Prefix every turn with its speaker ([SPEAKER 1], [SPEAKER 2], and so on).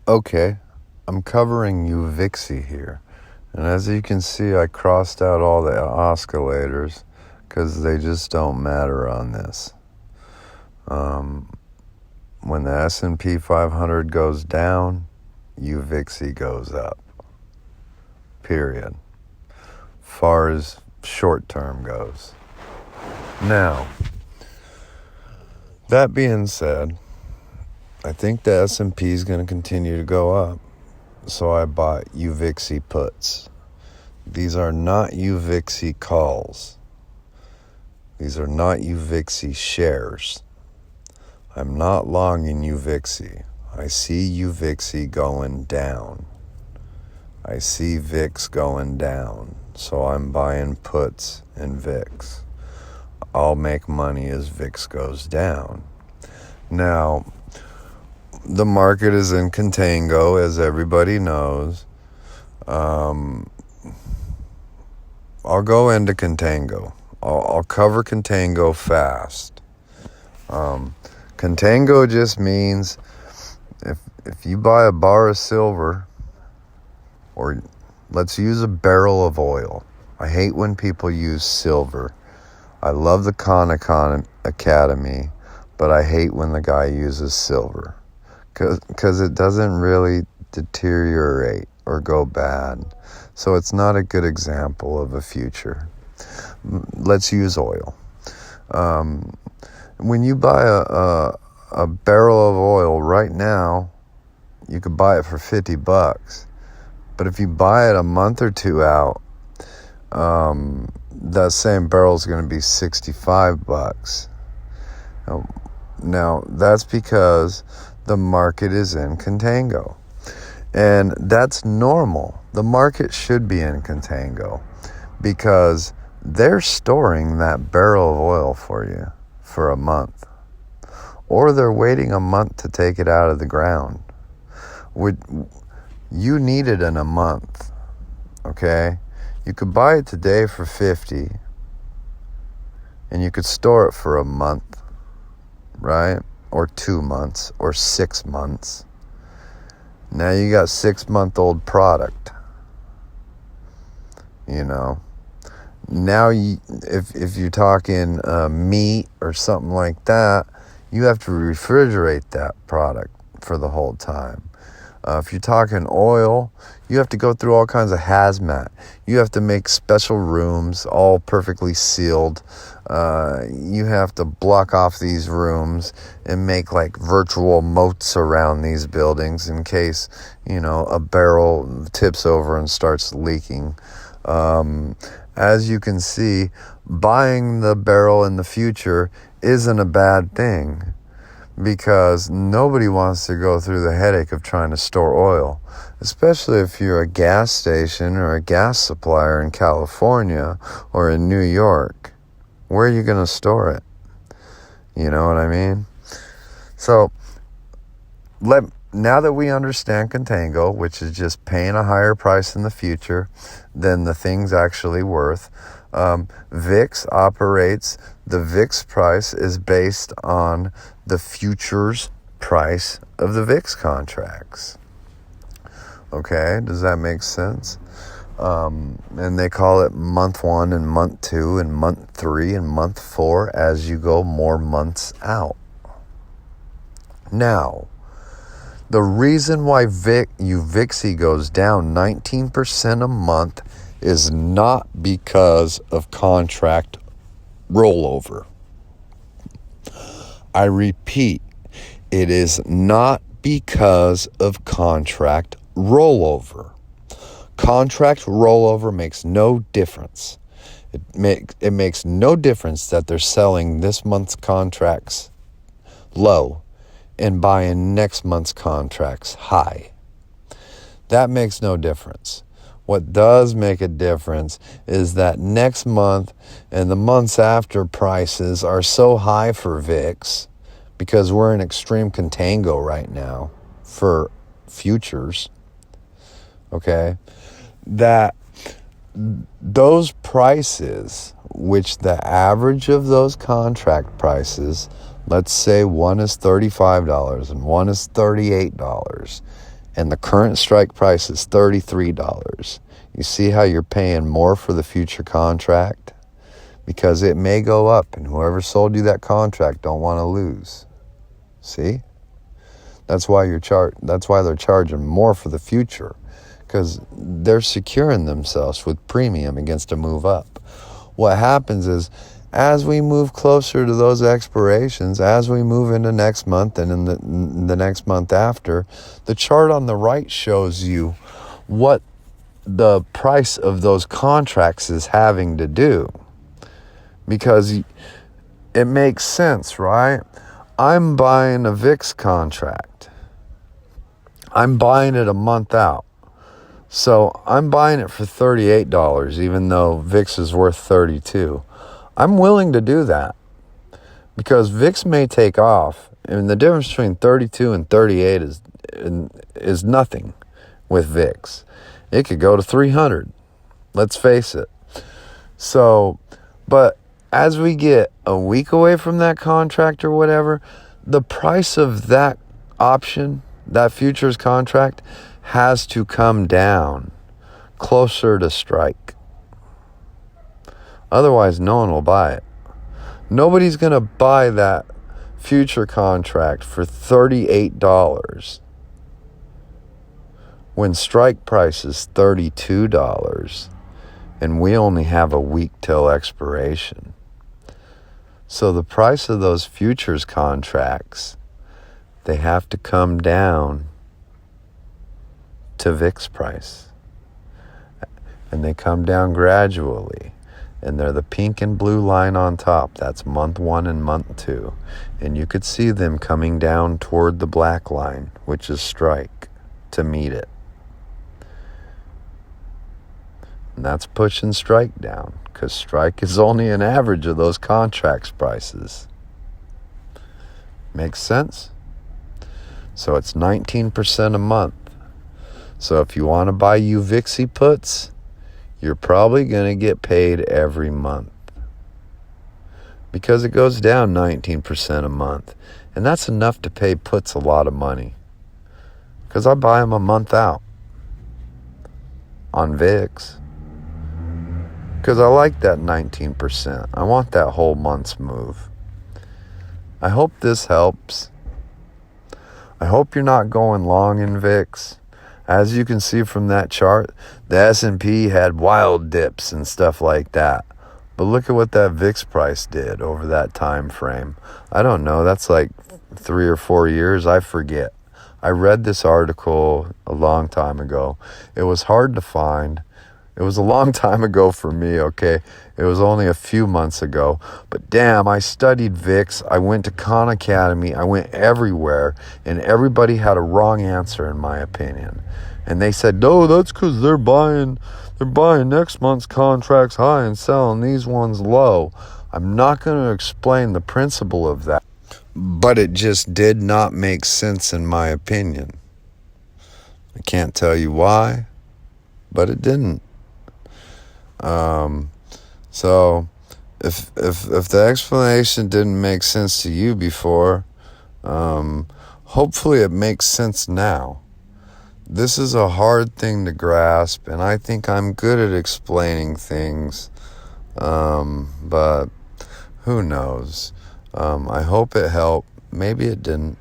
[SPEAKER 1] Okay, I'm covering UVXY here. And as you can see, I crossed out all the oscillators because they just don't matter on this. When the S&P 500 goes down, UVXY goes up. Period. Far as short term goes. Now, that being said, I think the S&P is going to continue to go up. So I bought UVXY Puts. These are not UVXY calls. These are not UVXY shares. I'm not long in UVXY. I see UVXY going down. I see VIX going down. So I'm buying puts in VIX. I'll make money as VIX goes down. Now, the market is in contango, as everybody knows. I'll go into contango. I'll cover contango fast. Contango just means if you buy a bar of silver, or let's use a barrel of oil. I hate when people use silver. I love the Khan Academy, but I hate when the guy uses silver. Because it doesn't really deteriorate or go bad. So it's not a good example of a future. Let's use oil. When you buy a barrel of oil right now, you could buy it for $50. But if you buy it a month or two out, that same barrel is going to be $65. Now, that's because the market is in contango. And that's normal. The market should be in contango because they're storing that barrel of oil for you for a month. Or they're waiting a month to take it out of the ground. You need it in a month, okay? You could buy it today for $50 and you could store it for a month, right? Or 2 months, or 6 months. Now you got 6-month-old product. You know. Now, if you're talking meat or something like that, you have to refrigerate that product for the whole time. If you're talking oil, you have to go through all kinds of hazmat. You have to make special rooms, all perfectly sealed. You have to block off these rooms and make like virtual moats around these buildings in case, a barrel tips over and starts leaking. As you can see, buying the barrel in the future isn't a bad thing, because nobody wants to go through the headache of trying to store oil, especially if you're a gas station or a gas supplier in California or in New York. Where are you going to store it? You know what I mean? So, now that we understand contango, which is just paying a higher price in the future than the thing's actually worth, VIX operates. The VIX price is based on the futures price of the VIX contracts. Okay, does that make sense? And they call it month 1 and month 2 and month 3 and month 4 as you go more months out. Now, the reason why UVXY goes down 19% a month is not because of contract rollover. I repeat, it is not because of contract rollover. Contract rollover makes no difference. It makes no difference that they're selling this month's contracts low and buying next month's contracts high. That makes no difference. What does make a difference is that next month and the months after prices are so high for VIX, because we're in extreme contango right now for futures, okay, that those prices, which the average of those contract prices, let's say one is $35 and one is $38, and the current strike price is $33. You see how you're paying more for the future contract? Because it may go up, and whoever sold you that contract don't want to lose. See? That's why they're charging more for the future, because they're securing themselves with premium against a move up. What happens is, as we move closer to those expirations, as we move into next month and in the next month after, the chart on the right shows you what the price of those contracts is having to do. Because it makes sense, right? I'm buying a VIX contract. I'm buying it a month out. So I'm buying it for $38, even though VIX is worth $32. I'm willing to do that because VIX may take off. And the difference between 32 and 38 is nothing with VIX. It could go to 300. Let's face it. So, but as we get a week away from that contract or whatever, the price of that option, that futures contract, has to come down closer to strike. Otherwise, no one will buy it. Nobody's going to buy that future contract for $38 when strike price is $32 and we only have a week till expiration. So the price of those futures contracts, they have to come down to VIX price. And they come down gradually. And they're the pink and blue line on top. That's month 1 and month 2. And you could see them coming down toward the black line, which is strike, to meet it. And that's pushing strike down, because strike is only an average of those contracts prices. Makes sense? So it's 19% a month. So if you want to buy UVXY puts, you're probably going to get paid every month, because it goes down 19% a month. And that's enough to pay puts a lot of money, because I buy them a month out on VIX, because I like that 19%. I want that whole month's move. I hope this helps. I hope you're not going long in VIX. As you can see from that chart, the S&P had wild dips and stuff like that. But look at what that VIX price did over that time frame. I don't know, that's like 3 or 4 years, I forget. I read this article a long time ago. It was hard to find. It was a long time ago for me, okay? It was only a few months ago. But damn, I studied VIX. I went to Khan Academy. I went everywhere. And everybody had a wrong answer, in my opinion. And they said, no, that's because they're buying next month's contracts high and selling these ones low. I'm not going to explain the principle of that. But it just did not make sense, in my opinion. I can't tell you why, but it didn't. So if the explanation didn't make sense to you before, hopefully it makes sense now. This is a hard thing to grasp, and I think I'm good at explaining things, but who knows? I hope it helped. Maybe it didn't.